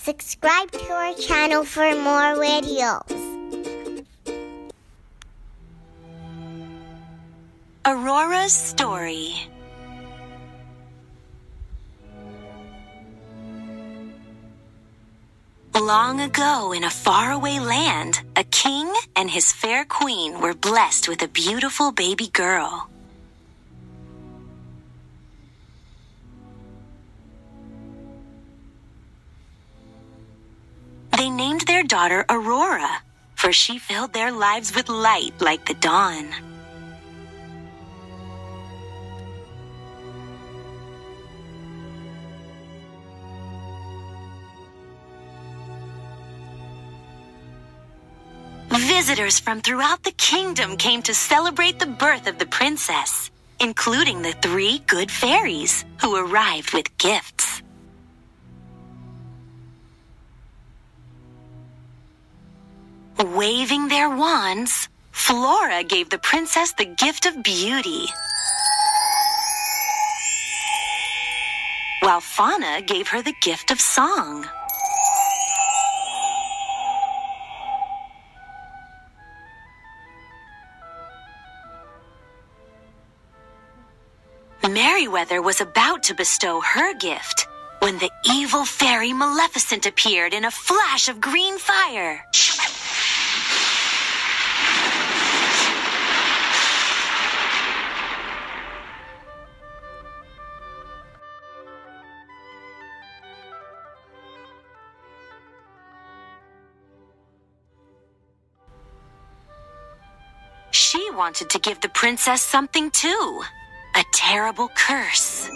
Subscribe to our channel for more videos. Aurora's story. Long ago in a faraway land, a king and his fair queen were blessed with a beautiful baby girl. They named their daughter Aurora, for she filled their lives with light like the dawn. Visitors from throughout the kingdom came to celebrate the birth of the princess, including the 3 good fairies who arrived with gifts. Waving their wands, Flora gave the princess the gift of beauty, while Fauna gave her the gift of song. Merryweather was about to bestow her gift when the evil fairy Maleficent appeared in a flash of green fire. She wanted to give the princess something too. A terrible curse.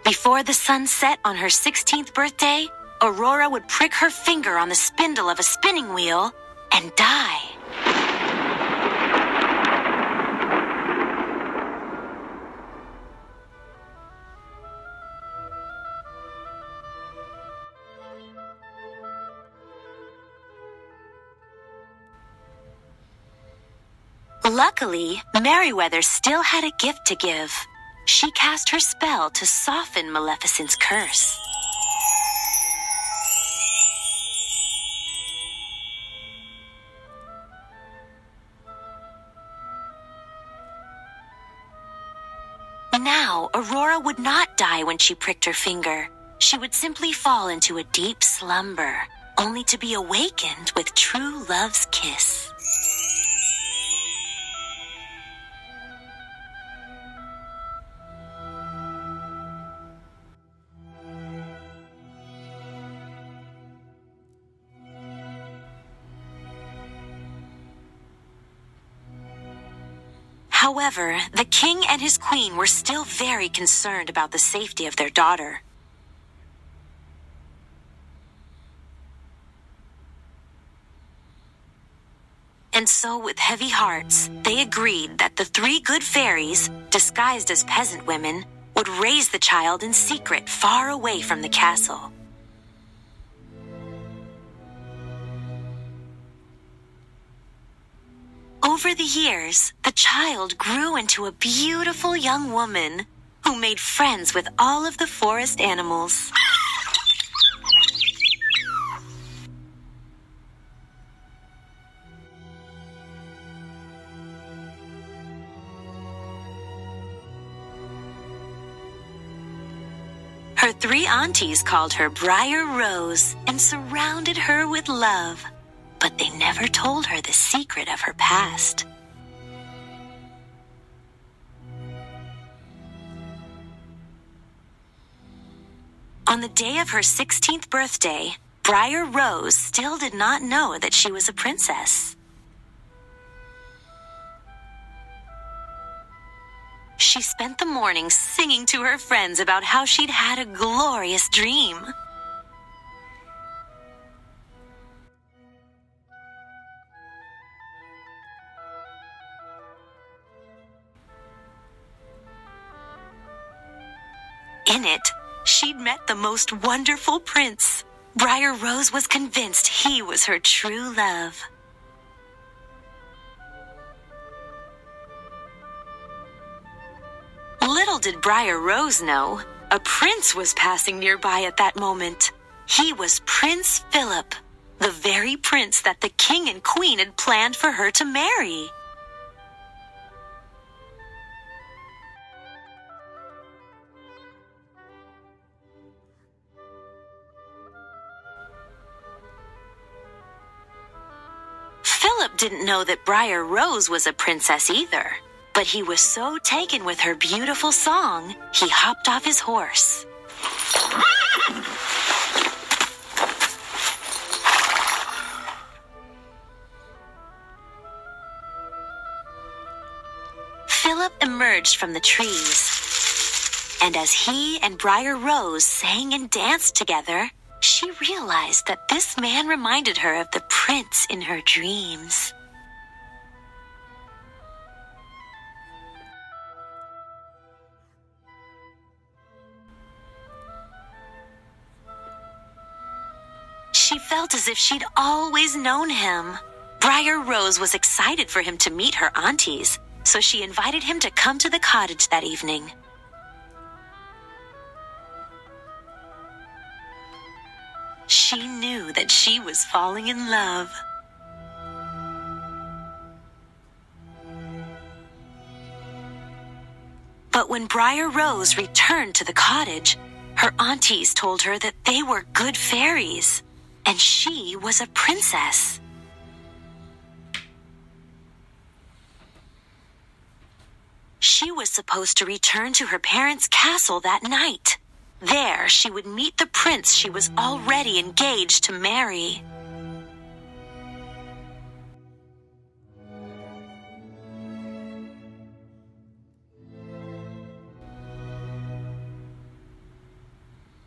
Before the sun set on her 16th birthday, Aurora would prick her finger on the spindle of a spinning wheel and die. Luckily, Merryweather still had a gift to give. She cast her spell to soften Maleficent's curse. Now, Aurora would not die when she pricked her finger. She would simply fall into a deep slumber, only to be awakened with true love's kiss. However, the king and his queen were still very concerned about the safety of their daughter. And so, with heavy hearts, they agreed that the 3 good fairies, disguised as peasant women, would raise the child in secret far away from the castle. Over the years, the child grew into a beautiful young woman who made friends with all of the forest animals. Her 3 aunties called her Briar Rose and surrounded her with love. But they never told her the secret of her past. On the day of her 16th birthday, Briar Rose still did not know that she was a princess. She spent the morning singing to her friends about how she'd had a glorious dream. In it, she'd met the most wonderful prince. Briar Rose was convinced he was her true love. Little did Briar Rose know, a prince was passing nearby at that moment. He was Prince Philip, the very prince that the king and queen had planned for her to marry. Philip didn't know that Briar Rose was a princess either, but he was so taken with her beautiful song, he hopped off his horse. Philip emerged from the trees, and as he and Briar Rose sang and danced together, she realized that this man reminded her of the prince in her dreams. She felt as if she'd always known him. Briar Rose was excited for him to meet her aunties, so she invited him to come to the cottage that evening. She knew that she was falling in love. But when Briar Rose returned to the cottage, her aunties told her that they were good fairies, and she was a princess. She was supposed to return to her parents' castle that night. There, she would meet the prince she was already engaged to marry.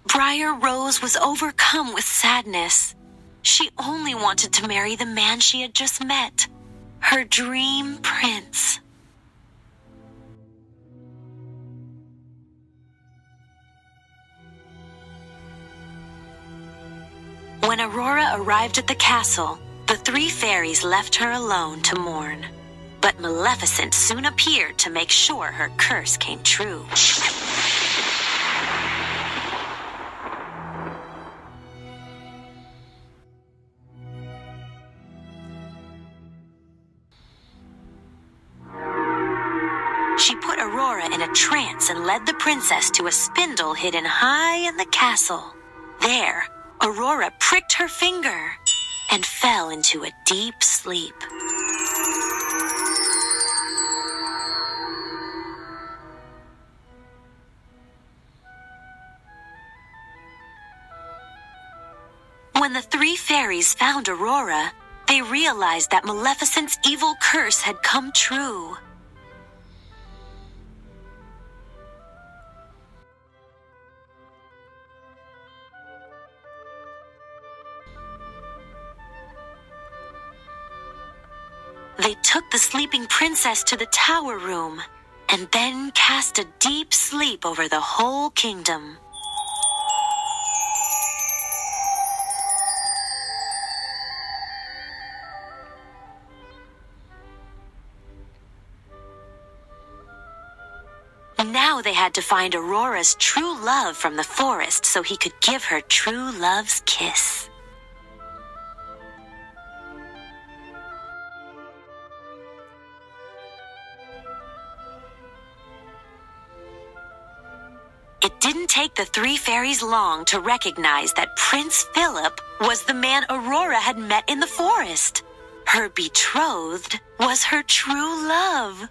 Briar Rose was overcome with sadness. She only wanted to marry the man she had just met, her dream prince. When Aurora arrived at the castle, the three fairies left her alone to mourn. But Maleficent soon appeared to make sure her curse came true. She put Aurora in a trance and led the princess to a spindle hidden high in the castle. There, Aurora pricked her finger and fell into a deep sleep. When the three fairies found Aurora, they realized that Maleficent's evil curse had come true. They took the sleeping princess to the tower room and then cast a deep sleep over the whole kingdom. Now they had to find Aurora's true love from the forest so he could give her true love's kiss. It didn't take the three fairies long to recognize that Prince Philip was the man Aurora had met in the forest. Her betrothed was her true love.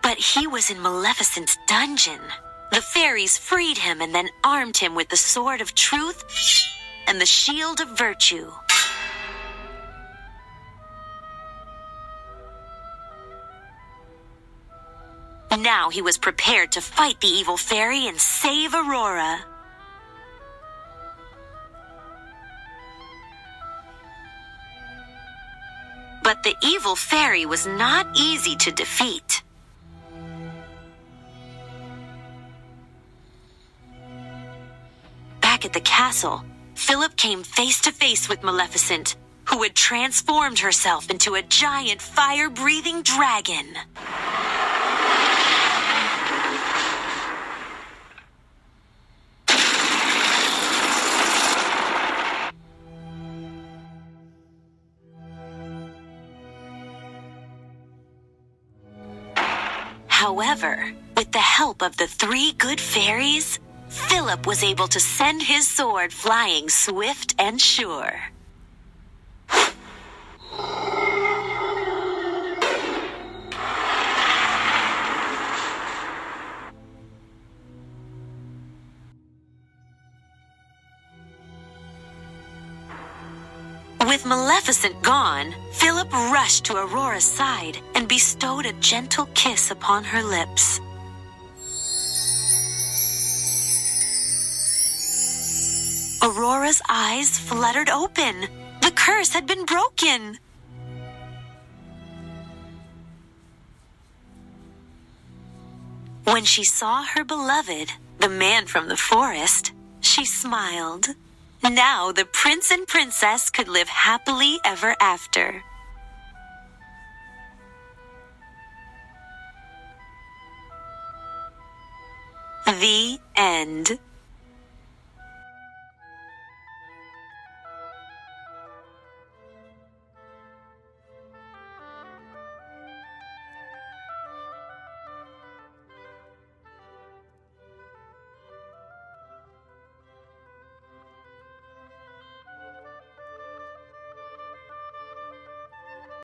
But he was in Maleficent's dungeon. The fairies freed him and then armed him with the sword of truth and the shield of virtue. Now he was prepared to fight the evil fairy and save Aurora. But the evil fairy was not easy to defeat. Back at the castle, Philip came face to face with Maleficent. who had transformed herself into a giant fire-breathing dragon. However, with the help of the 3 good fairies, Philip was able to send his sword flying swift and sure. With Maleficent gone, Philip rushed to Aurora's side and bestowed a gentle kiss upon her lips. Aurora's eyes fluttered open. The curse had been broken. When she saw her beloved, the man from the forest, she smiled. Now the prince and princess could live happily ever after. The end.